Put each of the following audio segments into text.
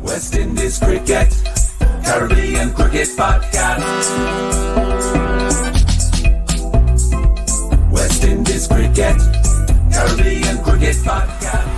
West Indies Cricket, Caribbean Cricket Podcast. West Indies Cricket, Caribbean Cricket Podcast.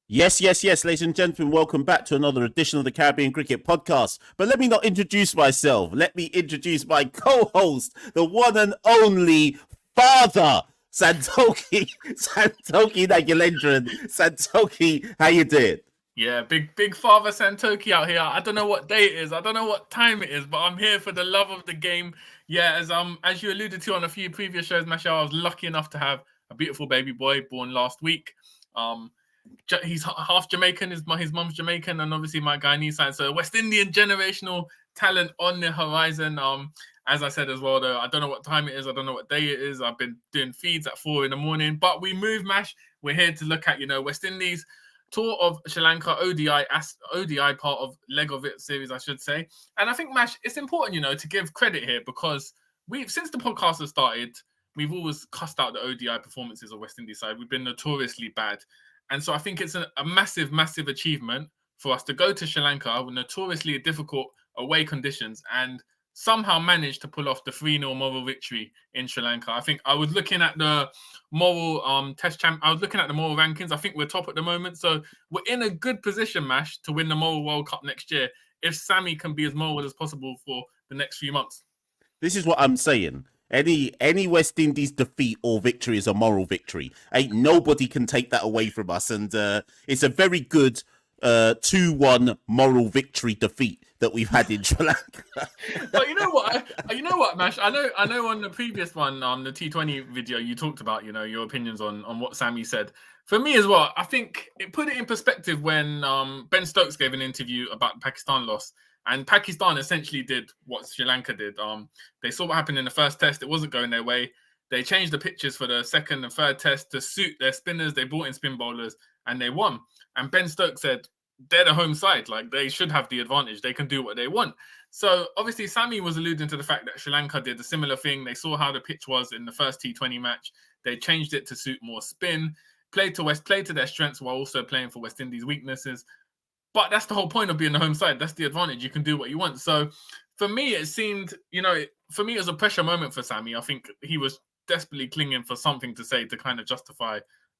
Yes, ladies and gentlemen, welcome back to another edition of the Caribbean Cricket Podcast. But let me not introduce myself. Let me introduce my co-host, the one and only father, Santokie Nagulendran. Santokie, how you doing? Yeah, big father Santokie out here. I don't know what day it is. I don't know what time it is, but I'm here for the love of the game. Yeah, as you alluded to on a few previous shows, Machel, I was lucky enough to have a beautiful baby boy born last week. He's half Jamaican. His mum's Jamaican, and obviously my Guyanese side. So West Indian generational talent on the horizon. As I said as well, though, I don't know what time it is. I don't know what day it is. I've been doing feeds at 4 a.m. But we move, Mash. We're here to look at, West Indies tour of Sri Lanka, ODI part of leg of it series, I should say. And I think, Mash, it's important, to give credit here because since the podcast has started, we've always cussed out the ODI performances of West Indies side. We've been notoriously bad. And so I think it's a massive, massive achievement for us to go to Sri Lanka with notoriously difficult away conditions and somehow manage to pull off the 3-0 moral victory in Sri Lanka. I think I was looking at the moral I was looking at the moral rankings. I think we're top at the moment. So we're in a good position, Mash, to win the Moral World Cup next year if Sammy can be as moral as possible for the next few months. This is what I'm saying. Any West Indies defeat or victory is a moral victory. Ain't nobody can take that away from us. And it's a very good 2-1 moral victory defeat that we've had in Sri Lanka. But you know what, Mash? I know on the previous one, the T20 video, you talked about, your opinions on what Sammy said. For me as well, I think it put it in perspective when Ben Stokes gave an interview about the Pakistan loss. And Pakistan essentially did what Sri Lanka did. They saw what happened in the first test. It wasn't going their way. They changed the pitches for the second and third test to suit their spinners. They brought in spin bowlers and they won. And Ben Stokes said, they're the home side. Like, they should have the advantage. They can do what they want. So, obviously, Sammy was alluding to the fact that Sri Lanka did a similar thing. They saw how the pitch was in the first T20 match. They changed it to suit more spin, played to their strengths while also playing for West Indies' weaknesses. But that's the whole point of being the home side. That's the advantage. You can do what you want. So for me, it seemed, it was a pressure moment for Sammy. I think he was desperately clinging for something to say to kind of justify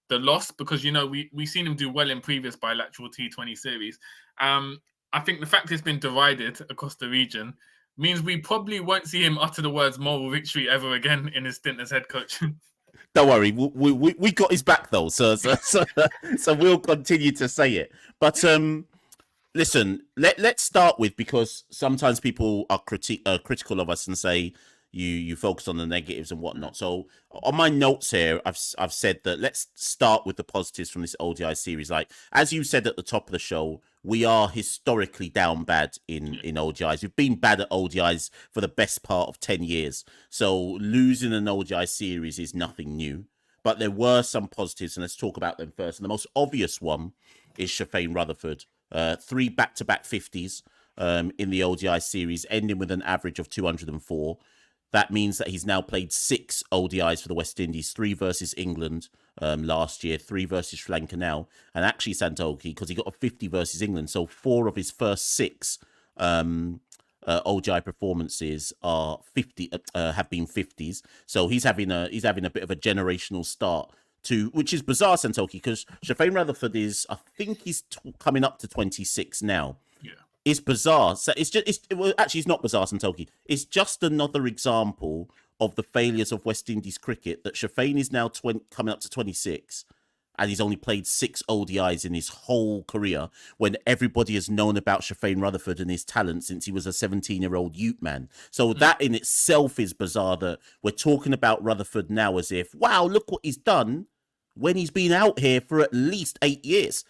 the loss because, we've seen him do well in previous bilateral T20 series. I think the fact it's been derided across the region means we probably won't see him utter the words moral victory ever again in his stint as head coach. Don't worry, we got his back though, so we'll continue to say it. But listen, let's start with, because sometimes people are critical of us and say you focus on the negatives and whatnot. So on my notes here, I've said that let's start with the positives from this ODI series. Like, as you said at the top of the show, we are historically down bad in ODIs. We've been bad at ODIs for the best part of 10 years. So losing an ODI series is nothing new. But there were some positives, and let's talk about them first. And the most obvious one is Shafane Rutherford. 3 back-to-back 50s in the ODI series, ending with an average of 204. That means that he's now played 6 ODIs for the West Indies, 3 versus England last year, 3 versus Sri Lanka now. And actually, Santokie, because he got a 50 versus England, so 4 of his first 6 ODI performances are 50 have been 50s. So he's having a bit of a generational start which is bizarre, Santokie, because Shafane Rutherford is, I think he's coming up to 26 now. Yeah, it's bizarre. So it's not bizarre, Santokie. It's just another example of the failures of West Indies cricket, that Shafane is now coming up to 26. And he's only played 6 ODIs in his whole career, when everybody has known about Shafane Rutherford and his talent since he was a 17-year-old youth man. So that in itself is bizarre, that we're talking about Rutherford now as if, wow, look what he's done, when he's been out here for at least 8 years,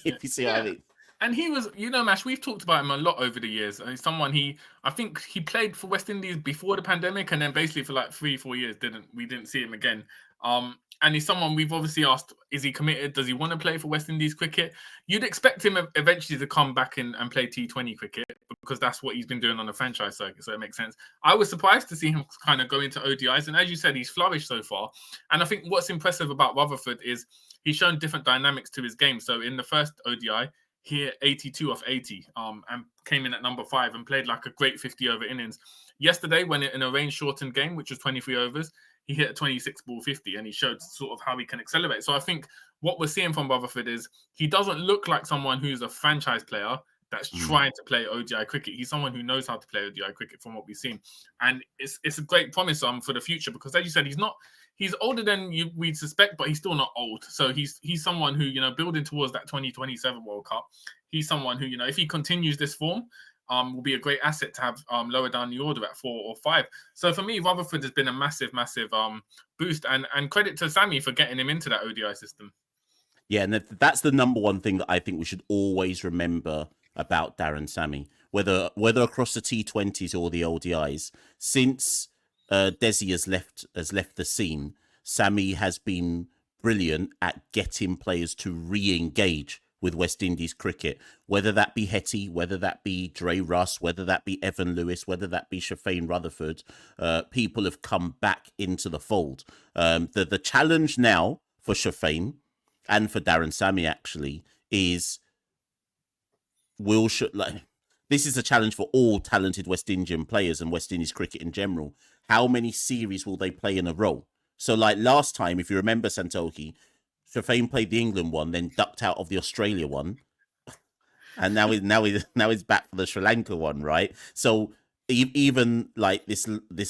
if you see what I mean. And he was, Mash, we've talked about him a lot over the years. I think he played for West Indies before the pandemic, and then basically for like 3-4 years, we didn't see him again. And he's someone we've obviously asked, is he committed? Does he want to play for West Indies cricket? You'd expect him eventually to come back and play T20 cricket because that's what he's been doing on the franchise circuit. So it makes sense. I was surprised to see him kind of go into ODIs. And as you said, he's flourished so far. And I think what's impressive about Rutherford is he's shown different dynamics to his game. So in the first ODI, he hit 82 off 80 and came in at number 5 and played like a great 50-over innings. Yesterday, when in a rain-shortened game, which was 23 overs, he hit a 26 ball 50 and he showed sort of how he can accelerate. So I think what we're seeing from Rutherford is he doesn't look like someone who's a franchise player that's trying to play ODI cricket. He's someone who knows how to play ODI cricket from what we've seen. And it's a great promise for the future because, as you said, he's older than we'd suspect, but he's still not old. So he's someone who, building towards that 2027 World Cup, he's someone who, if he continues this form, will be a great asset to have lower down the order at 4 or 5. So for me, Rutherford has been a massive, massive boost. And credit to Sammy for getting him into that ODI system. Yeah, and that's the number one thing that I think we should always remember about Darren Sammy, whether across the T20s or the ODIs. Since Desi has left the scene, Sammy has been brilliant at getting players to re-engage with West Indies cricket, whether that be Hetty, whether that be Dre Russ, whether that be Evan Lewis, whether that be Shafane Rutherford. People have come back into the fold. The challenge now for Shafane and for Darren Sammy actually is this is a challenge for all talented West Indian players and West Indies cricket in general. How many series will they play in a row? So like last time, if you remember Santokie, Shafane played the England one, then ducked out of the Australia one, and now he's back for the Sri Lanka one, right? So even like this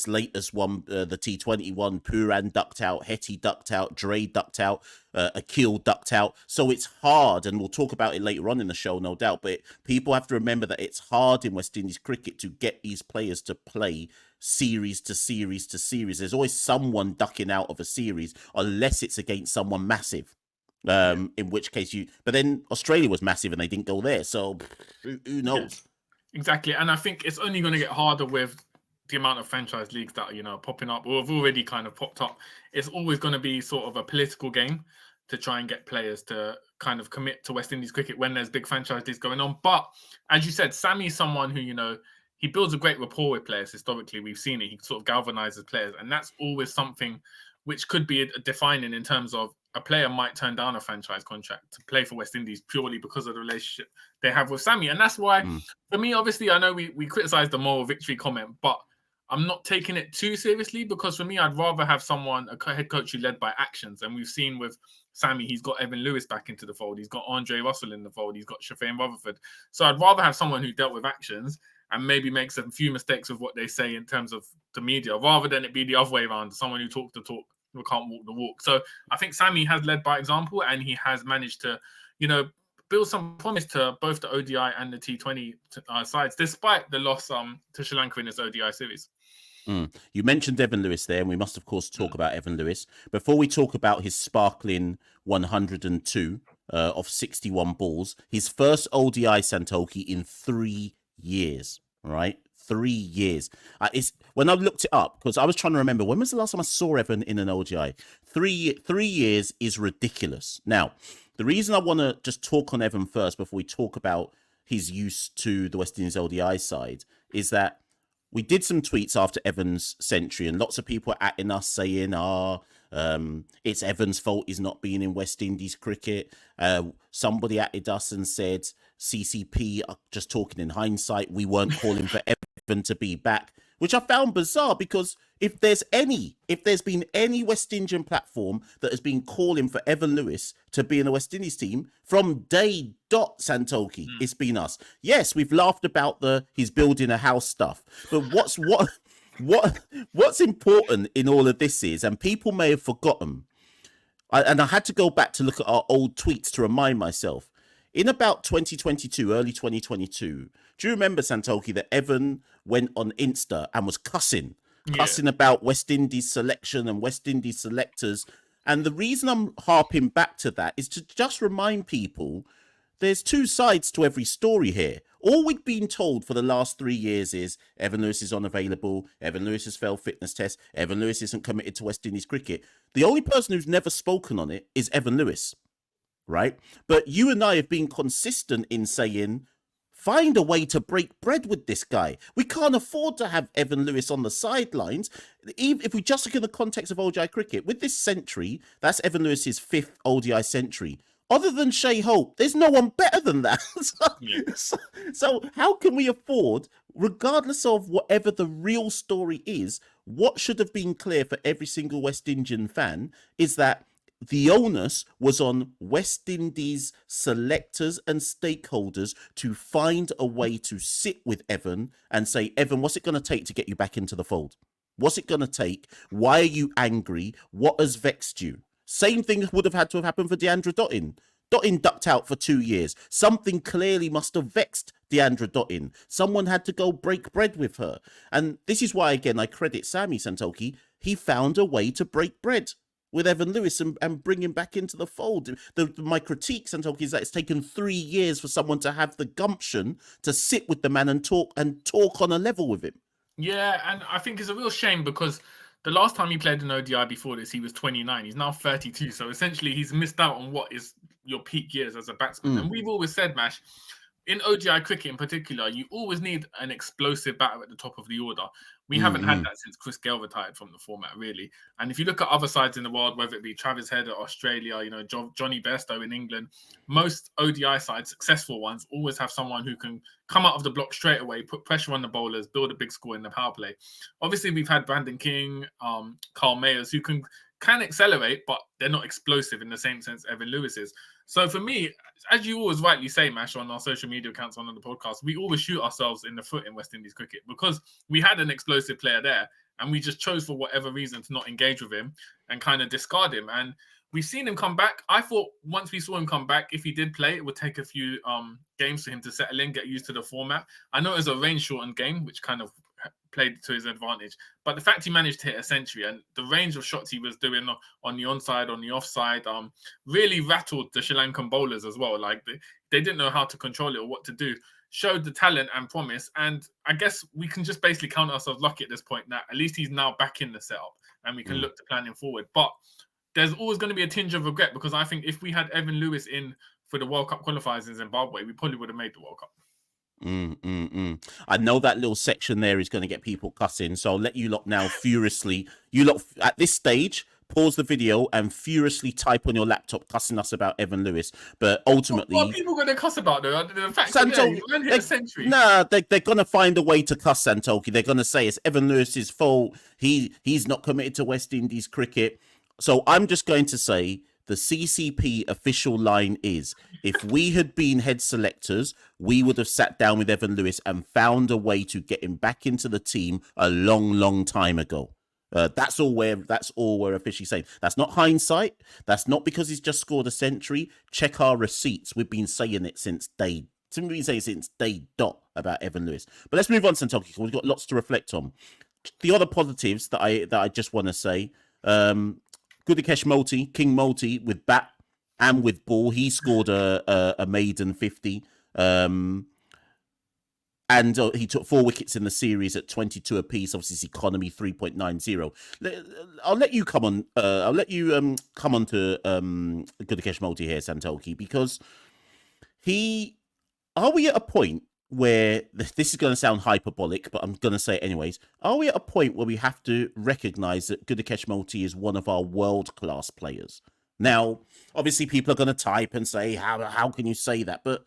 latest one, the T20 one, Puran ducked out, Hetty ducked out, Dre ducked out, Akil ducked out. So it's hard, and we'll talk about it later on in the show, no doubt. But people have to remember that it's hard in West Indies cricket to get these players to play series to series to series. There's always someone ducking out of a series unless it's against someone massive. In which case but then Australia was massive and they didn't go there. So who knows? Exactly. And I think it's only going to get harder with the amount of franchise leagues that are, popping up or have already kind of popped up. It's always going to be sort of a political game to try and get players to kind of commit to West Indies cricket when there's big franchise leagues going on. But as you said, Sammy's someone who, he builds a great rapport with players. Historically, we've seen it. He sort of galvanizes players. And that's always something which could be defining in terms of a player might turn down a franchise contract to play for West Indies purely because of the relationship they have with Sammy. And that's why, for me, obviously, I know we criticized the moral victory comment, but I'm not taking it too seriously because for me, I'd rather have a head coach who led by actions. And we've seen with Sammy, he's got Evan Lewis back into the fold. He's got Andre Russell in the fold. He's got Shafane Rutherford. So I'd rather have someone who dealt with actions and maybe makes a few mistakes with what they say in terms of the media, rather than it be the other way around, someone who talks the talk, who can't walk the walk. So I think Sammy has led by example and he has managed to, build some promise to both the ODI and the T20 sides, despite the loss to Sri Lanka in this ODI series. You mentioned Evan Lewis there, and we must, of course, talk about Evan Lewis. Before we talk about his sparkling 102 of 61 balls, his first ODI Santokie in 3 years, right? 3 years. It's when I looked it up, because I was trying to remember, when was the last time I saw Evan in an ODI? 3 years is ridiculous. Now, the reason I want to just talk on Evan first before we talk about his use to the West Indies ODI side is that we did some tweets after Evan's century, and lots of people are atting us saying, it's Evan's fault he's not being in West Indies cricket. Somebody atted us and said, CCP are just talking in hindsight. We weren't calling for Evan to be back, which I found bizarre because if there's been any West Indian platform that has been calling for Evan Lewis to be in the West Indies team from day dot Santokie, it's been us. Yes, we've laughed about he's building a house stuff, but what's important in all of this is, and people may have forgotten, and I had to go back to look at our old tweets to remind myself. In about 2022, early 2022, do you remember, Santokie, that Evan went on Insta and was cussing about West Indies selection and West Indies selectors? And the reason I'm harping back to that is to just remind people there's two sides to every story here. All we've been told for the last 3 years is Evan Lewis is unavailable, Evan Lewis has failed fitness tests, Evan Lewis isn't committed to West Indies cricket. The only person who's never spoken on it is Evan Lewis, right? But you and I have been consistent in saying, find a way to break bread with this guy. We can't afford to have Evan Lewis on the sidelines. Even if we just look in the context of ODI cricket, with this century, that's Evan Lewis's 5th ODI century. Other than Shea Hope, there's no one better than that. So how can we afford, regardless of whatever the real story is, what should have been clear for every single West Indian fan is that the onus was on West Indies selectors and stakeholders to find a way to sit with Evan and say, Evan, what's it going to take to get you back into the fold? What's it going to take? Why are you angry? What has vexed you? Same thing would have had to have happened for Deandra Dottin. Dottin ducked out for 2 years. Something clearly must have vexed Deandra Dottin. Someone had to go break bread with her. And this is why, again, I credit Sammy Santokie. He found a way to break bread with Evan Lewis and bring him back into the fold. My critique, Santokie, is that it's taken 3 years for someone to have the gumption to sit with the man and talk on a level with him. Yeah, and I think it's a real shame because the last time he played an ODI before this, he was 29. He's now 32. So essentially, he's missed out on what is your peak years as a batsman. And we've always said, Mash, in ODI cricket in particular, you always need an explosive batter at the top of the order. We haven't had that since Chris Gale retired from the format, really. And if you look at other sides in the world, whether it be Travis Head at Australia, Johnny Bairstow in England, most ODI sides, successful ones, always have someone who can come out of the block straight away, put pressure on the bowlers, build a big score in the power play. Obviously, we've had Brandon King, Carl Mayers, who can accelerate, but they're not explosive in the same sense Evan Lewis is. So for me, as you always rightly say, Mash, on our social media accounts on the podcast, we always shoot ourselves in the foot in West Indies cricket because we had an explosive player there and we just chose for whatever reason to not engage with him and kind of discard him. And we've seen him come back. I thought once we saw him come back, if he did play, it would take a few games for him to settle in, get used to the format. I know it was a range-shortened game, which kind of played to his advantage. But the fact he managed to hit a century and the range of shots he was doing on the onside, on the offside, really rattled the Sri Lankan bowlers as well. Like they didn't know how to control it or what to do. Showed the talent and promise. And I guess we can just basically count ourselves lucky at this point that at least he's now back in the setup and we can look to planning forward. But there's always going to be a tinge of regret because I think if we had Evan Lewis in for the World Cup qualifiers in Zimbabwe, we probably would have made the World Cup. I know that little section there is going to get people cussing, so I'll let you lot now furiously. You lot at this stage, pause the video and furiously type on your laptop cussing us about Evan Lewis. But ultimately, what are people going to cuss about though? The fact Santokie, that hit a century. Nah, they're going to find a way to cuss Santokie. They're going to say it's Evan Lewis's fault. He's not committed to West Indies cricket. So I'm just going to say the CCP official line is, if we had been head selectors, we would have sat down with Evan Lewis and found a way to get him back into the team a long, long time ago. That's all we're officially saying. That's not hindsight. That's not because he's just scored a century. Check our receipts. We've been saying it since day dot about Evan Lewis. But let's move on, Santokie, because we've got lots to reflect on. The other positives that I just want to say, Gudikesh Motie, King Motie, with bat and with ball, he scored a maiden 50. And he took 4 wickets in the series at 22 apiece. Obviously, his economy 3.90. I'll let you come on. Come on to Gudikesh Motie here, Santokie, because are we at a point where this is going to sound hyperbolic, but I'm going to say it anyways. Are we at a point where we have to recognise that Gudikesh Motie is one of our world-class players? Now, obviously, people are going to type and say, how can you say that? But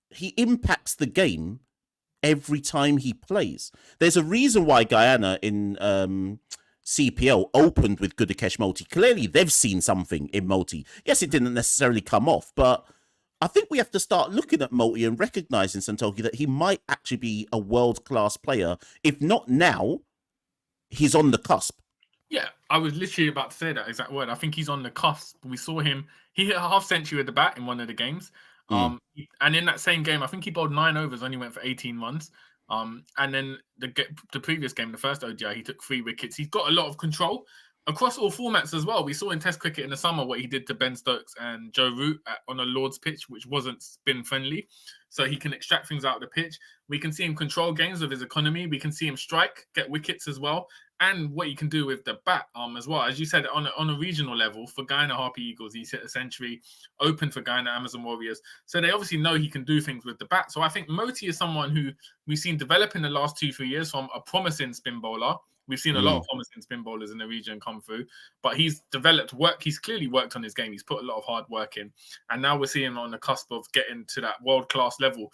he impacts the game every time he plays. There's a reason why Guyana in CPL opened with Gudikesh Motie. Clearly, they've seen something in Motie. Yes, it didn't necessarily come off, but I think we have to start looking at Motie and recognising, Santokie, that he might actually be a world-class player. If not now, he's on the cusp. Yeah, I was literally about to say that exact word. I think he's on the cusp. We saw him. He hit a half century with the bat in one of the games. And in that same game, I think he bowled 9 overs, only went for 18 runs. And then the previous game, the first ODI, he took 3 wickets. He's got a lot of control. across all formats as well. We saw in Test cricket in the summer what he did to Ben Stokes and Joe Root on a Lord's pitch, which wasn't spin friendly. So he can extract things out of the pitch. We can see him control games with his economy. We can see him strike, get wickets as well, and what he can do with the bat as well. As you said, on a regional level, for Guyana Harpy Eagles, he's hit a century, open for Guyana Amazon Warriors. So they obviously know he can do things with the bat. So I think Moti is someone who we've seen develop in the last 2-3 years from a promising spin bowler. We've seen a lot of promising spin bowlers in the region come through, but he's developed work. He's clearly worked on his game. He's put a lot of hard work in, and now we're seeing him on the cusp of getting to that world-class level,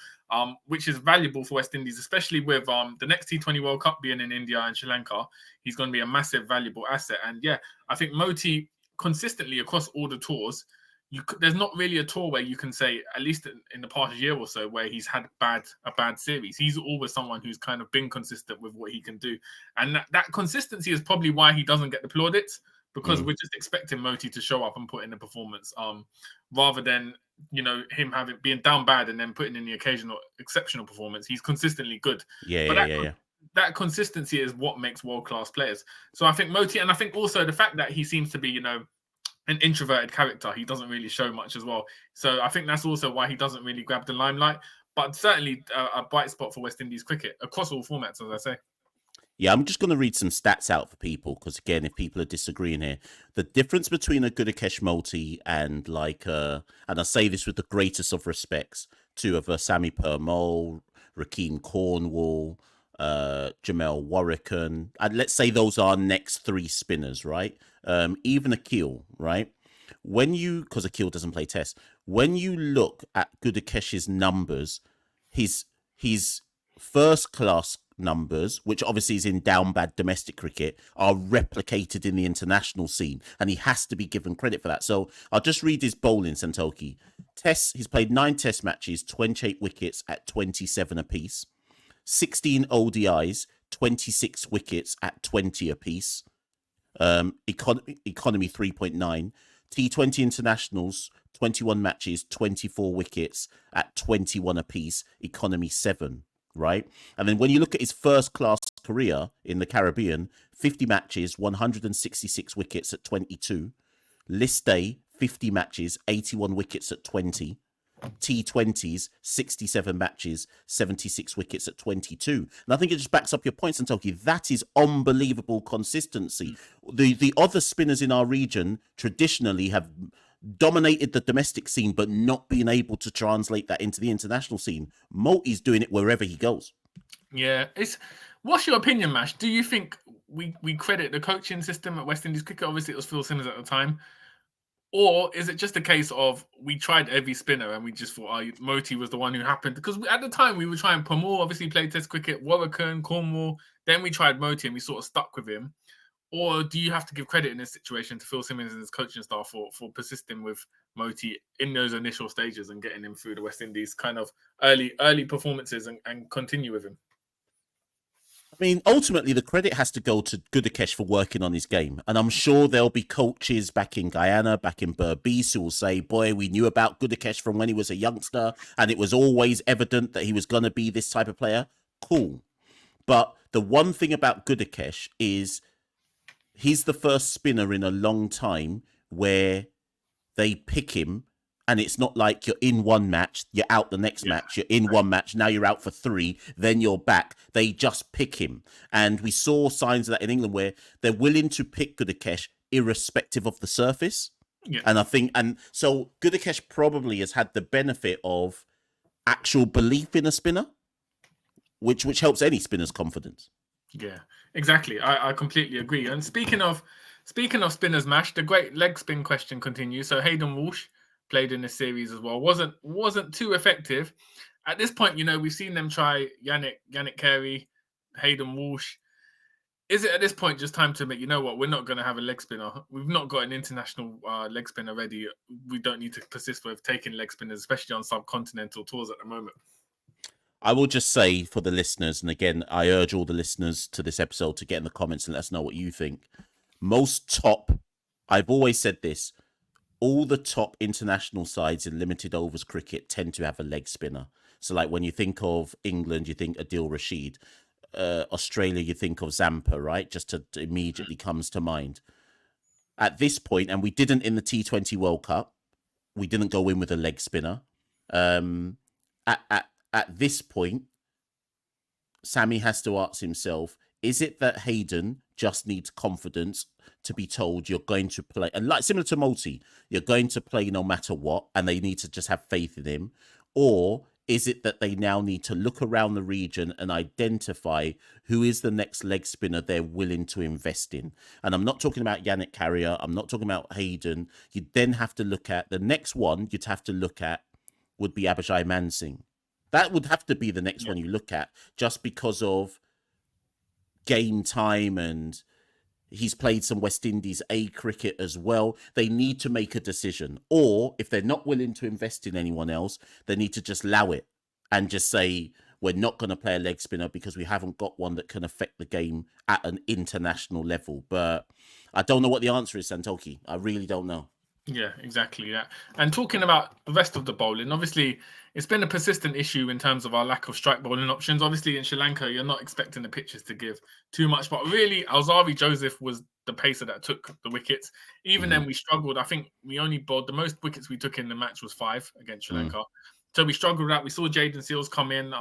which is valuable for West Indies, especially with the next T20 World Cup being in India and Sri Lanka. He's going to be a massive, valuable asset. And yeah, I think Moti consistently across all the tours, there's not really a tour where you can say, at least in the past year or so, where he's had a bad series. He's always someone who's kind of been consistent with what he can do. And that consistency is probably why he doesn't get the plaudits, because we're just expecting Moti to show up and put in the performance, rather than, him being down bad and then putting in the occasional exceptional performance. He's consistently good. That consistency is what makes world-class players. So I think Moti, and I think also the fact that he seems to be, an introverted character. He doesn't really show much as well. So I think that's also why he doesn't really grab the limelight. But certainly a bright spot for West Indies cricket across all formats, as I say. Yeah, I'm just going to read some stats out for people because, again, if people are disagreeing here, the difference between a Gudakesh Multi and and I say this with the greatest of respects to Sami Permol, Rakeem Cornwall, Jamel Warrican, and let's say those are next 3 spinners, right? Even Akil, right? Because Akil doesn't play Test, when you look at Gudakesh's numbers, his first class numbers, which obviously is in down bad domestic cricket, are replicated in the international scene, and he has to be given credit for that. So I'll just read his bowling, Santokie. Tests, he's played 9 Test matches, 28 wickets at 27 apiece. 16 ODIs, 26 wickets at 20 apiece. Economy 3.9. T20 internationals, 21 matches, 24 wickets at 21 apiece. Economy 7, right? And then when you look at his first class career in the Caribbean, 50 matches, 166 wickets at 22. List day, 50 matches, 81 wickets at 20. T20s, 67 matches, 76 wickets at 22. And I think it just backs up your points, Santokie. That is unbelievable consistency. The other spinners in our region traditionally have dominated the domestic scene, but not been able to translate that into the international scene. Moti's doing it wherever he goes. Yeah. What's your opinion, Mash? Do you think we credit the coaching system at West Indies cricket? Obviously, it was Phil Simmons at the time. Or is it just a case of we tried every spinner and we just thought Moti was the one who happened? Because at the time we were trying Pamor, obviously played Test cricket, Warrican, Cornwall. Then we tried Moti and we sort of stuck with him. Or do you have to give credit in this situation to Phil Simmons and his coaching staff for persisting with Moti in those initial stages and getting him through the West Indies kind of early performances and continue with him? I mean, ultimately, the credit has to go to Gudakesh for working on his game. And I'm sure there'll be coaches back in Guyana, back in Berbice, who will say, boy, we knew about Gudakesh from when he was a youngster, and it was always evident that he was going to be this type of player. Cool. But the one thing about Gudakesh is he's the first spinner in a long time where they pick him. And it's not like you're in one match, you're out the next match, you're in one match, now you're out for 3, then you're back. They just pick him. And we saw signs of that in England where they're willing to pick Gudakesh irrespective of the surface. Yeah. And so Gudakesh probably has had the benefit of actual belief in a spinner, which helps any spinner's confidence. Yeah, exactly. I completely agree. And speaking of spinners, Mash, the great leg spin question continues. So Hayden Walsh played in this series as well. Wasn't too effective. At this point, we've seen them try Yannick Carey, Hayden Walsh. Is it at this point just time to admit, we're not going to have a leg spinner. We've not got an international leg spinner ready. We don't need to persist with taking leg spinners, especially on subcontinental tours at the moment. I will just say for the listeners, and again, I urge all the listeners to this episode to get in the comments and let us know what you think. I've always said this, all the top international sides in limited overs cricket tend to have a leg spinner. So like when you think of England, you think Adil Rashid. Australia, you think of Zampa, right? Just to immediately comes to mind. at this point, and we didn't in the T20 World Cup, we didn't go in with a leg spinner. At this point, Sammy has to ask himself, is it that Hayden just needs confidence to be told you're going to play? And like similar to Multi, you're going to play no matter what, and they need to just have faith in him. Or is it that they now need to look around the region and identify who is the next leg spinner they're willing to invest in? And I'm not talking about Yannick Carrier. I'm not talking about Hayden. You'd then have to look at the next one you'd have to look at would be Abhijay Mansingh. That would have to be the next one you look at, just because of game time, and he's played some West Indies A cricket as well. They need to make a decision. Or if they're not willing to invest in anyone else, they need to just allow it and just say, we're not going to play a leg spinner because we haven't got one that can affect the game at an international level. But I don't know what the answer is, Santokie. I really don't know. Yeah, exactly that. And talking about the rest of the bowling, obviously, it's been a persistent issue in terms of our lack of strike bowling options. Obviously, in Sri Lanka, you're not expecting the pitches to give too much, but really, Alzari Joseph was the pacer that took the wickets. Even then, we struggled. I think we only bowled, the most wickets we took in the match was 5 against Sri Lanka. So we struggled with that. We saw Jaden Seals come in.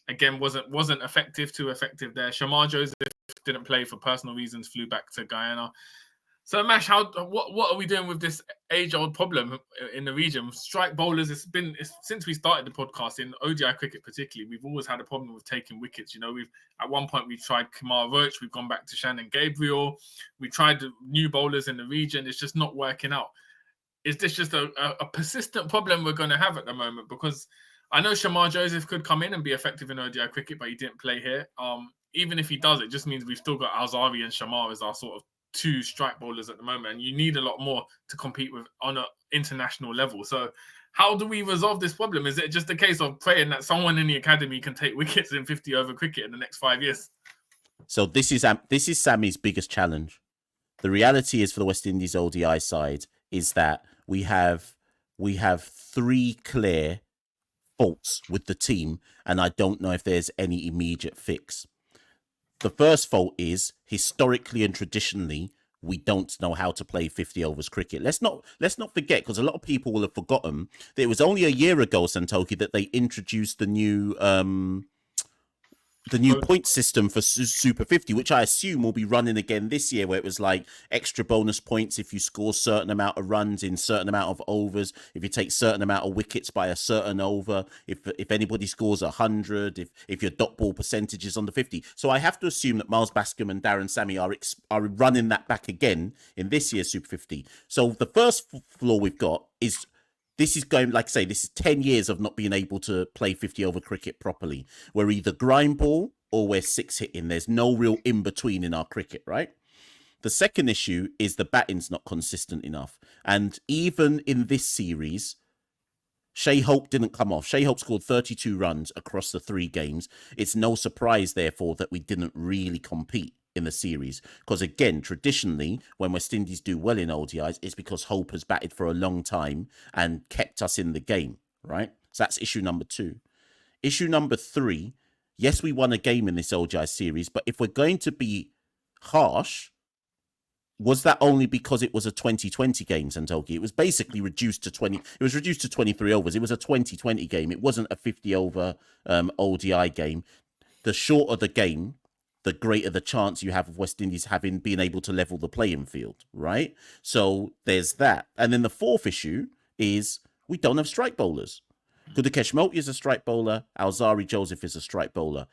Again, wasn't too effective there. Shamar Joseph didn't play for personal reasons, flew back to Guyana. So, Mash, what are we doing with this age-old problem in the region? Strike bowlers, it's since we started the podcast, in ODI cricket particularly, we've always had a problem with taking wickets. You know, at one point we tried Kumar Roach, we've gone back to Shannon Gabriel, we tried the new bowlers in the region. It's just not working out. Is this just a persistent problem we're going to have at the moment? Because I know Shamar Joseph could come in and be effective in ODI cricket, but he didn't play here. Even if he does, it just means we've still got Alzari and Shamar as our sort of 2 strike bowlers at the moment, and you need a lot more to compete with on an international level. So how do we resolve this problem? Is it just a case of praying that someone in the academy can take wickets in 50 over cricket in the next 5 years? So this is Sammy's biggest challenge. The reality is, for the West Indies ODI side, is that we have 3 clear faults with the team, and I don't know if there's any immediate fix. The first fault is, historically and traditionally, we don't know how to play 50 overs cricket. Let's not forget, because a lot of people will have forgotten, that it was only a year ago, Santokie, that they introduced the new point system for Super 50, which I assume will be running again this year, where it was like extra bonus points if you score certain amount of runs in certain amount of overs, if you take certain amount of wickets by a certain over, if anybody scores 100, if your dot ball percentage is under 50. So I have to assume that Miles Bascom and Darren Sammy are running that back again in this year's Super 50. So the first flaw we've got is, this is going, like I say, this is 10 years of not being able to play 50 over cricket properly. We're either grind ball or we're 6 hitting. There's no real in between in our cricket, right? The second issue is the batting's not consistent enough. And even in this series, Shai Hope didn't come off. Shai Hope scored 32 runs across the 3 games. It's no surprise, therefore, that we didn't really compete in the series, because again, traditionally, when West Indies do well in ODIs, it's because Hope has batted for a long time and kept us in the game, right? So that's issue number 2. Issue number 3, yes, we won a game in this ODI series, but if we're going to be harsh, was that only because it was a 2020 game, Santokie? It was basically reduced to 20. It was reduced to 23 overs. It was a 2020 game. It wasn't a 50 over ODI game. The shorter the game, the greater the chance you have of West Indies being able to level the playing field, right? So there's that. And then the fourth issue is, we don't have strike bowlers. Gudakesh Motie is a strike bowler. Alzari Joseph is a strike bowler.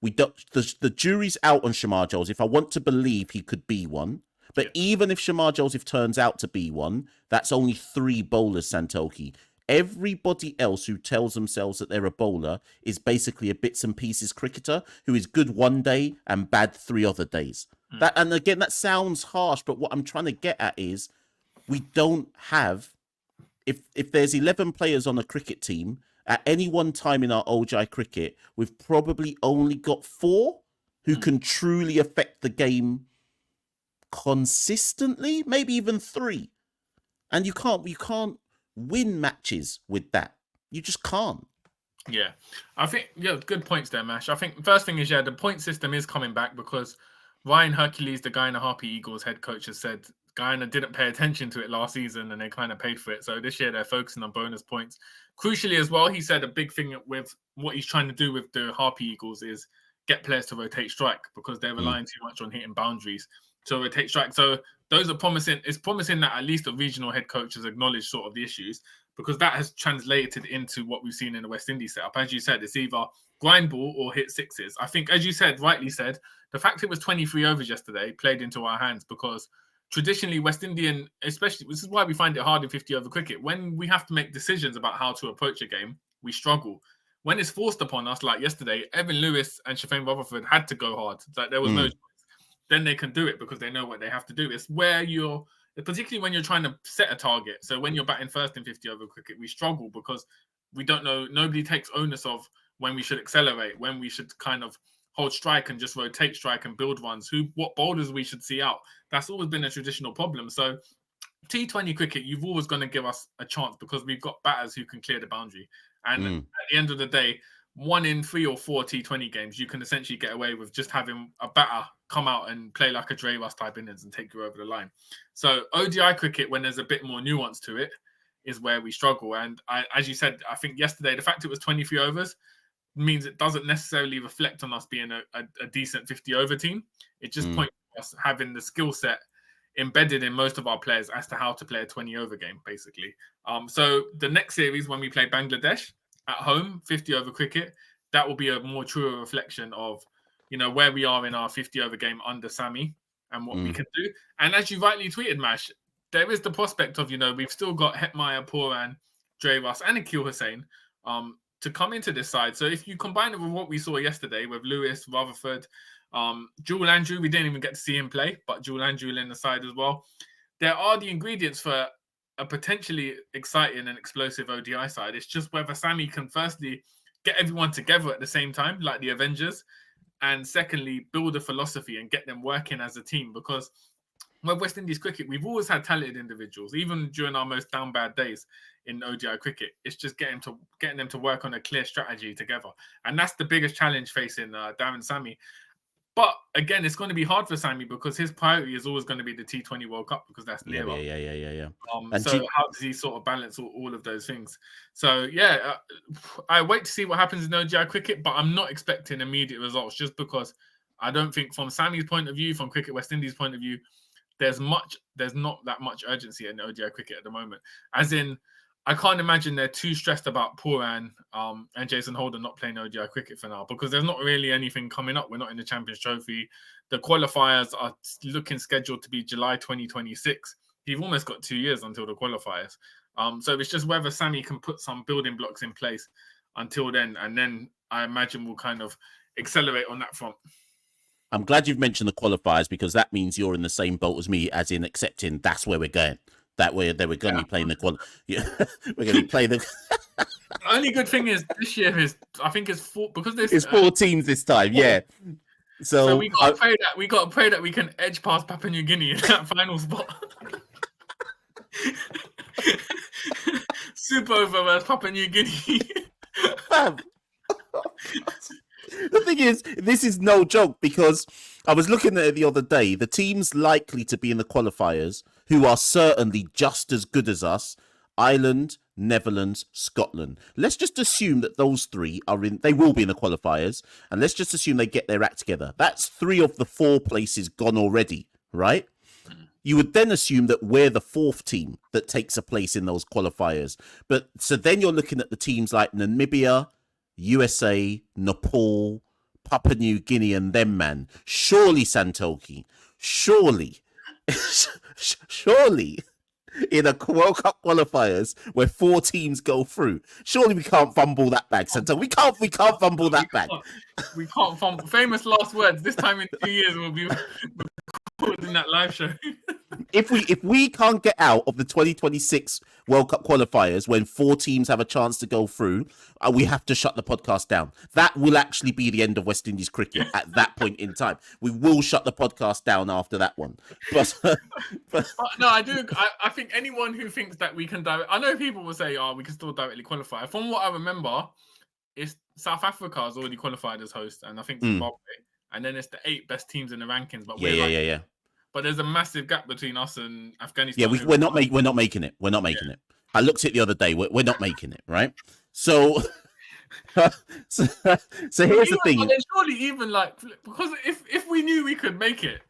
We don't. The jury's out on Shamar Joseph. I want to believe he could be one. But even if Shamar Joseph turns out to be one, that's only 3 bowlers, Santokie. Everybody else who tells themselves that they're a bowler is basically a bits and pieces cricketer who is good one day and bad 3 other days. That, and again, that sounds harsh, but what I'm trying to get at is, we don't have, if there's 11 players on a cricket team, at any one time in our ODI cricket, we've probably only got 4 who can truly affect the game consistently, maybe even 3. And you can't win matches with that. You just can't. Yeah, I think, good points there, Mash. I think the first thing is, the point system is coming back, because Ryan Hercules, the guy in the Harpy Eagles head coach, has said kind of didn't pay attention to it last season and they kind of paid for it. So this year they're focusing on bonus points. Crucially as well, he said a big thing with what he's trying to do with the Harpy Eagles is get players to rotate strike because they're relying too much on hitting boundaries to rotate strike. So those are promising. It's promising that at least the regional head coach has acknowledged sort of the issues because that has translated into what we've seen in the West Indies setup. As you said, it's either grind ball or hit sixes. I think, as you said, rightly said, the fact it was 23 overs yesterday played into our hands because traditionally West Indian, especially, this is why we find it hard in 50 over cricket. When we have to make decisions about how to approach a game, we struggle. When it's forced upon us, like yesterday, Evan Lewis and Shafane Rutherford had to go hard. Like there was no choice. Then they can do it because they know what they have to do. It's where you're, particularly when you're trying to set a target. So when you're batting first in 50 over cricket, we struggle because we don't know, nobody takes onus of when we should accelerate, when we should kind of hold strike and just rotate strike and build runs, what bowlers we should see out. That's always been a traditional problem. So T20 cricket, you've always going to give us a chance because we've got batters who can clear the boundary. And at the end of the day, 1 in 3 or 4 T20 games, you can essentially get away with just having a batter come out and play like a Dre Russ type innings and take you over the line. So ODI cricket, when there's a bit more nuance to it, is where we struggle. And as you said, I think yesterday, the fact it was 23 overs means it doesn't necessarily reflect on us being a decent 50 over team. It just points to us having the skill set embedded in most of our players as to how to play a 20 over game, basically. So the next series, when we play Bangladesh at home, 50 over cricket, that will be a more truer reflection of, where we are in our 50 over game under Sami and what we can do. And as you rightly tweeted, Mash, there is the prospect of, we've still got Hetmeyer, Pooran, Dre Russ and Akil Hussain to come into this side. So if you combine it with what we saw yesterday with Lewis, Rutherford, Jewel Andrew, we didn't even get to see him play, but Jewel Andrew in the side as well. There are the ingredients for a potentially exciting and explosive ODI side. It's just whether Sami can firstly get everyone together at the same time, like the Avengers, and secondly, build a philosophy and get them working as a team. Because with West Indies cricket, we've always had talented individuals, even during our most down bad days in ODI cricket. It's just getting them to work on a clear strategy together. And that's the biggest challenge facing Darren Sami. But again, it's going to be hard for Sami because his priority is always going to be the T20 World Cup because that's nearer. Yeah. So how does he sort of balance all of those things? So I wait to see what happens in ODI cricket, but I'm not expecting immediate results just because I don't think from Sami's point of view, from Cricket West Indies' point of view, there's not that much urgency in ODI cricket at the moment. As in, I can't imagine they're too stressed about Pooran and Jason Holden not playing ODI cricket for now because there's not really anything coming up. We're not in the Champions Trophy. The qualifiers are looking scheduled to be July 2026. You've almost got 2 years until the qualifiers. So it's just whether Sami can put some building blocks in place until then. And then I imagine we'll kind of accelerate on that front. I'm glad you've mentioned the qualifiers because that means you're in the same boat as me, as in accepting that's where we're going. That way, they were going to be playing the we're going to be playing the. The only good thing is this year is I think it's 4 because there's it's 4 teams this time. Yeah. So we got to pray that we can edge past Papua New Guinea in that final spot. Super over versus Papua New Guinea. The thing is, this is no joke because I was looking at it the other day. The teams likely to be in the qualifiers who are certainly just as good as us: Ireland, Netherlands, Scotland. Let's just assume that those 3 are in. They will be in the qualifiers, and let's just assume they get their act together. That's 3 of the 4 places gone already, right? You would then assume that we're the 4th team that takes a place in those qualifiers. But so then you're looking at the teams like Namibia, USA, Nepal, Papua New Guinea, and them, man. Surely, Santokie, surely in a World Cup qualifiers where 4 teams go through, surely we can't fumble that bag, Santokie. We can't fumble that bag. We can't fumble. Famous last words. This time in 2 years, we'll be in that live show. If we can't get out of the 2026 World Cup qualifiers when 4 teams have a chance to go through, we have to shut the podcast down. That will actually be the end of West Indies cricket at that point in time. We will shut the podcast down after that one. But no, I do. I think anyone who thinks that we can I know people will say, we can still directly qualify. From what I remember, it's South Africa has already qualified as host, and I think Zimbabwe. And then it's the 8 best teams in the rankings. But we're but there's a massive gap between us and Yeah, Afghanistan. we're not making it. We're not making it. I looked at it the other day. We're not making it, right? So, so, here's the thing. But then surely even like because if we knew we could make it,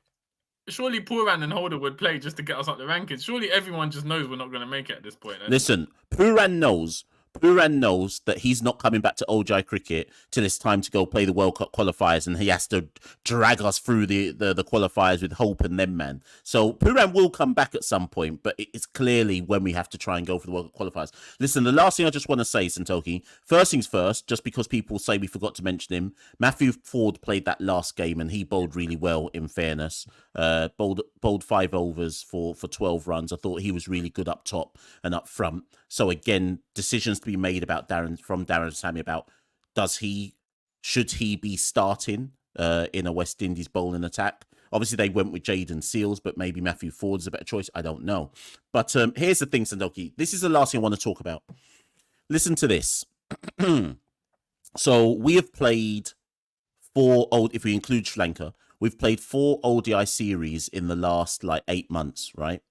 surely Puran and Holder would play just to get us up the rankings. Surely everyone just knows we're not going to make it at this point. Listen, Puran knows that he's not coming back to ODI cricket till it's time to go play the World Cup qualifiers, and he has to drag us through the qualifiers with Hope and them, man. So Puran will come back at some point, but it's clearly when we have to try and go for the World Cup qualifiers. Listen, the last thing I just want to say, Santokie, first things first, just because people say we forgot to mention him, Matthew Ford played that last game and he bowled really well, in fairness. Bowled 5 overs for 12 runs. I thought he was really good up top and up front. So again, decisions to be made about Darren Sammy about should he be starting in a West Indies bowling attack. Obviously, they went with Jaden Seals, but maybe Matthew Ford's a better choice. I don't know. But here's the thing, Santokie. This is the last thing I want to talk about. Listen to this. So we have played 4 if we include Sri Lanka, we've played 4 ODI series in the last 8 months, right?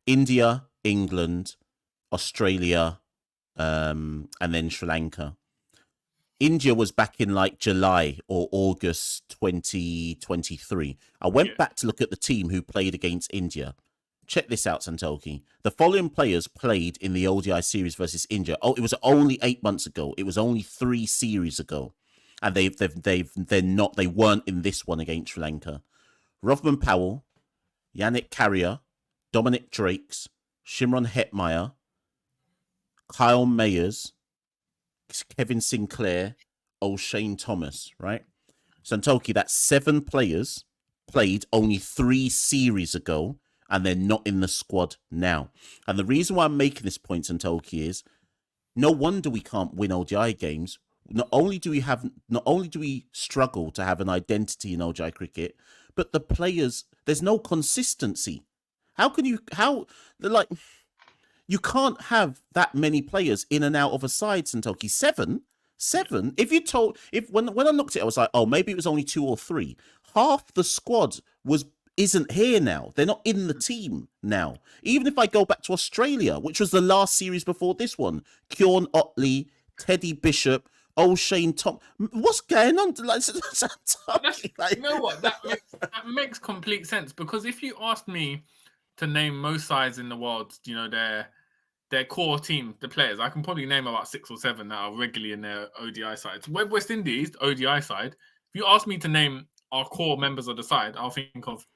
India, England, Australia, and then Sri Lanka. India was back in July or August 2023. I went back to look at the team who played against India. Check this out, Santokie. The following players played in the ODI series versus India. Oh, it was only 8 months ago. It was only 3 series ago, and they weren't in this one against Sri Lanka. Rovman Powell, Yannick Carrier, Dominic Drakes, Shimron Hetmeyer, Kyle Mayers, Kevin Sinclair, O'Shane Thomas, right? Santokie, that's 7 players played only 3 series ago, and they're not in the squad now. And the reason why I'm making this point, Santokie, is no wonder we can't win ODI games. Not only do we struggle to have an identity in ODI cricket, but the players, there's no consistency. You can't have that many players in and out of a side, Santokie. 7. When I looked at it, I was like, oh, maybe it was only 2 or 3. Half the squad isn't here now. They're not in the team now. Even if I go back to Australia, which was the last series before this one, Kieran Otley, Teddy Bishop, O'Shane Tom. What's going on? You know what? That makes complete sense, because if you asked me to name most sides in the world, their core team, the players, I can probably name about 6 or 7 that are regularly in their ODI sides. West Indies, ODI side, if you ask me to name our core members of the side, I'll think of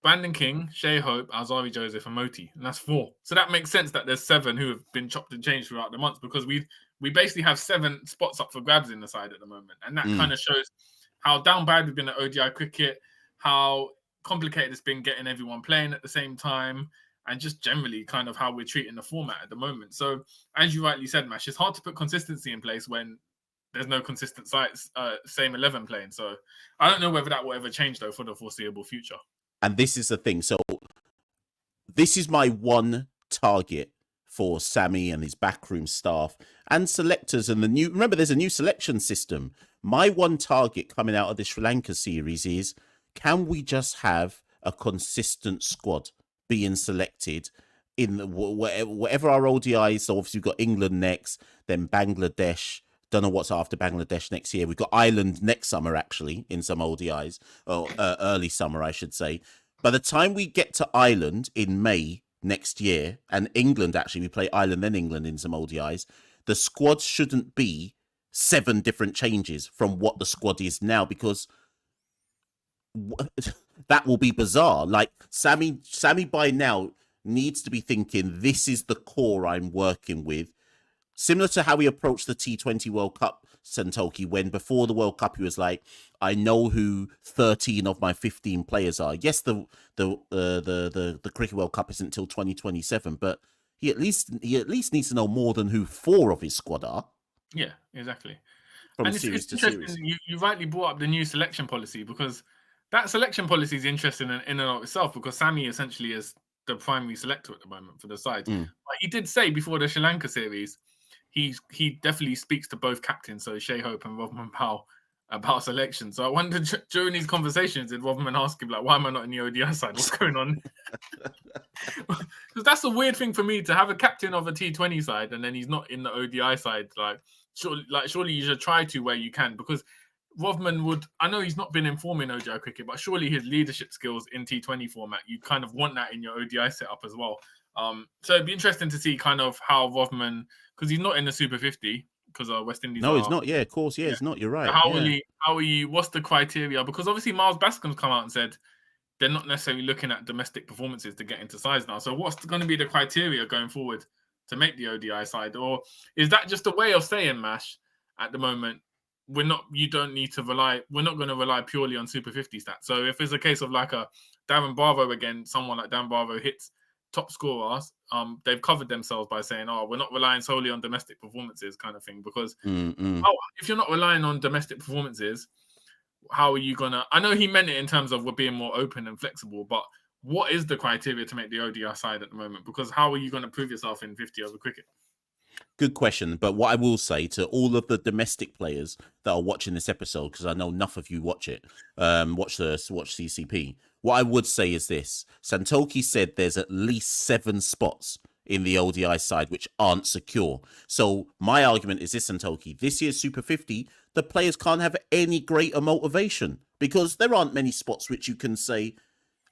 Brandon King, Shea Hope, Alzari Joseph, and Moti, and that's 4. So that makes sense that there's 7 who have been chopped and changed throughout the months, because we basically have 7 spots up for grabs in the side at the moment, and that kind of shows how down bad we've been at ODI cricket, how complicated it's been getting everyone playing at the same time, and just generally kind of how we're treating the format at the moment. So as you rightly said, Mash, it's hard to put consistency in place when there's no consistent same 11 playing. So I don't know whether that will ever change, though, for the foreseeable future. And this is the thing. So this is my one target for Sammy and his backroom staff and selectors and remember, there's a new selection system. My one target coming out of the Sri Lanka series is, can we just have a consistent squad being selected in whatever our ODIs? So obviously we've got England next, then Bangladesh. Don't know what's after Bangladesh next year. We've got Ireland next summer, actually, in some ODIs, or early summer, I should say. By the time we get to Ireland in May next year, and England, actually, we play Ireland then England in some ODIs, the squad shouldn't be 7 different changes from what the squad is now, because that will be bizarre. Sammy by now needs to be thinking, this is the core I'm working with. Similar to how we approached the T20 World Cup, Santokie, when before the World Cup he was like, I know who 13 of my 15 players are. Yes, the Cricket World Cup isn't until 2027, but he at least needs to know more than who 4 of his squad are. Yeah, exactly. From and series it's to interesting. series. You rightly brought up the new selection policy, because that selection policy is interesting in and of itself, because Sammy essentially is the primary selector at the moment for the side. But he did say before the Sri Lanka series, he definitely speaks to both captains, so Shea Hope and Rovman Powell, about selection. So I wondered during these conversations, did Rotherham ask him, like, why am I not in the ODI side? What's going on? Because that's the weird thing for me, to have a captain of a T20 side and then he's not in the ODI side. Surely you should try to where you can, because Rotherham would, I know he's not been informed in ODI cricket, but surely his leadership skills in T20 format, you kind of want that in your ODI setup as well. So it'd be interesting to see kind of how Rotherham, because he's not in the Super 50, because West Indies. No, he's not. Yeah, of course. Yeah, he's not. You're right. So how are you? What's the criteria? Because obviously Miles Bascom's come out and said they're not necessarily looking at domestic performances to get into sides now. So what's going to be the criteria going forward to make the ODI side? Or is that just a way of saying, Mash, at the moment, we're not going to rely purely on Super 50 stats. So if it's a case of like a Darren Bravo again, someone like Darren Bravo hits top scorers, they've covered themselves by saying, we're not relying solely on domestic performances kind of thing. Because if you're not relying on domestic performances, how are you gonna? I know he meant it in terms of we're being more open and flexible, but what is the criteria to make the ODI side at the moment? Because how are you going to prove yourself in 50 over cricket? Good question. But what I will say to all of the domestic players that are watching this episode, because I know enough of you watch it, watch CCP. What I would say is this: Santokie said there's at least 7 spots in the ODI side which aren't secure. So my argument is this, Santokie: this year's Super 50, the players can't have any greater motivation because there aren't many spots which you can say,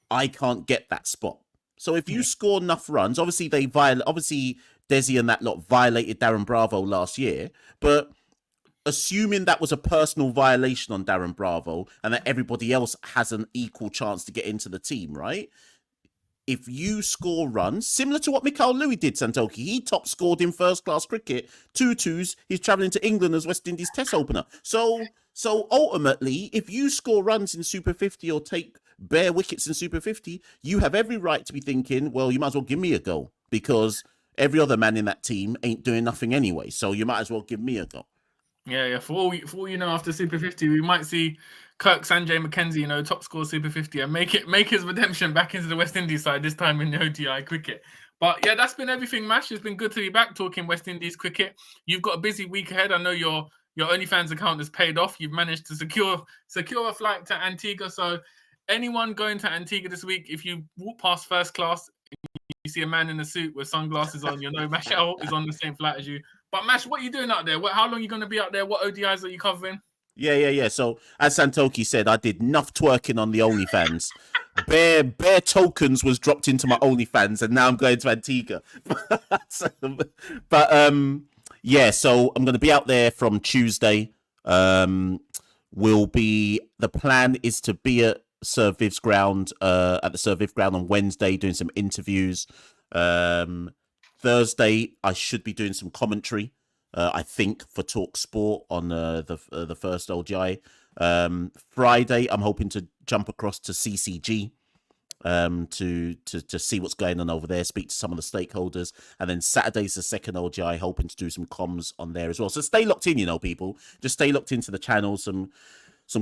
I can't get that spot. So if you score enough runs, obviously Desi and that lot violated Darren Bravo last year, but assuming that was a personal violation on Darren Bravo and that everybody else has an equal chance to get into the team, right? If you score runs, similar to what Machel Louis did, Santokie, he top scored in first-class cricket, 2-2s, he's travelling to England as West Indies test opener. So ultimately, if you score runs in Super 50 or take bare wickets in Super 50, you have every right to be thinking, well, you might as well give me a go, because every other man in that team ain't doing nothing anyway, so you might as well give me a go. Yeah. For all you know, after Super 50, we might see Kirk Sanjay McKenzie, top score Super 50, and make his redemption back into the West Indies side, this time in the ODI cricket. But yeah, that's been everything, Mash. It's been good to be back talking West Indies cricket. You've got a busy week ahead. I know your OnlyFans account has paid off. You've managed to secure a flight to Antigua. So anyone going to Antigua this week, if you walk past first class, you see a man in a suit with sunglasses on, Machel is on the same flight as you. But Mash, what are you doing out there? How long are you going to be out there? What ODIs are you covering? Yeah. So as Santokie said, I did enough twerking on the OnlyFans. bare tokens was dropped into my OnlyFans, and now I'm going to Antigua. So I'm going to be out there from Tuesday. The plan is to be at Sir Viv's ground, at the Sir Viv ground on Wednesday, doing some interviews. Thursday, I should be doing some commentary, I think, for Talk Sport on the first ODI. Friday, I'm hoping to jump across to CCG to see what's going on over there, speak to some of the stakeholders. And then Saturday's the second ODI, hoping to do some comms on there as well. So stay locked in, people. Just stay locked into the channel. Some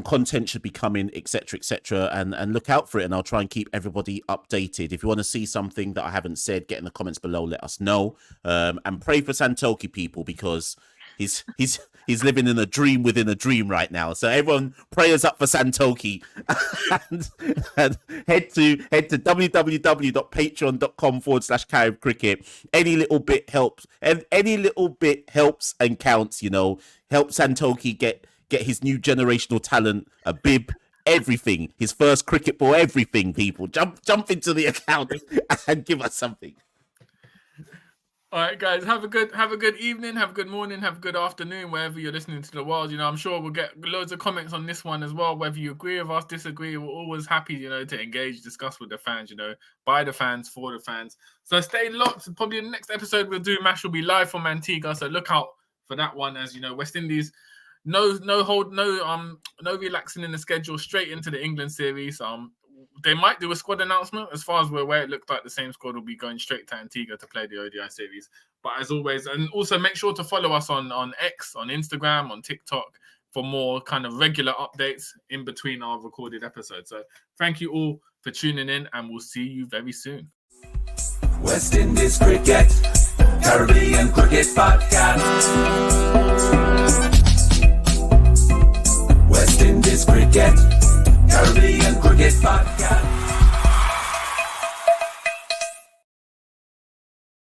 content should be coming, etc., and look out for it, and I'll try and keep everybody updated. If you want to see something that I haven't said, get in the comments below, let us know. And pray for Santokie, people, because he's living in a dream within a dream right now. So everyone, prayers up for Santokie. and head to www.patreon.com/Carib Cricket. Any little bit helps, and any little bit helps and counts. Help Santokie get his new generational talent, a bib, everything, his first cricket ball, everything. People, jump into the account and give us something. All right, guys, have a good evening, have a good morning, have a good afternoon, wherever you're listening to the world. I'm sure we'll get loads of comments on this one as well. Whether you agree with us, disagree, we're always happy, to engage, discuss with the fans, by the fans, for the fans. So stay locked. Probably the next episode we'll do, Mash will be live from Antigua, so look out for that one. As West Indies, no relaxing in the schedule, straight into the England series. They might do a squad announcement. As far as we're aware, it looked like the same squad will be going straight to Antigua to play the ODI series. But as always, and also make sure to follow us on X, on Instagram, on TikTok for more kind of regular updates in between our recorded episodes. So thank you all for tuning in, and we'll see you very soon. West Indies Cricket, Caribbean Cricket Podcast. West cricket, Caribbean cricket podcast.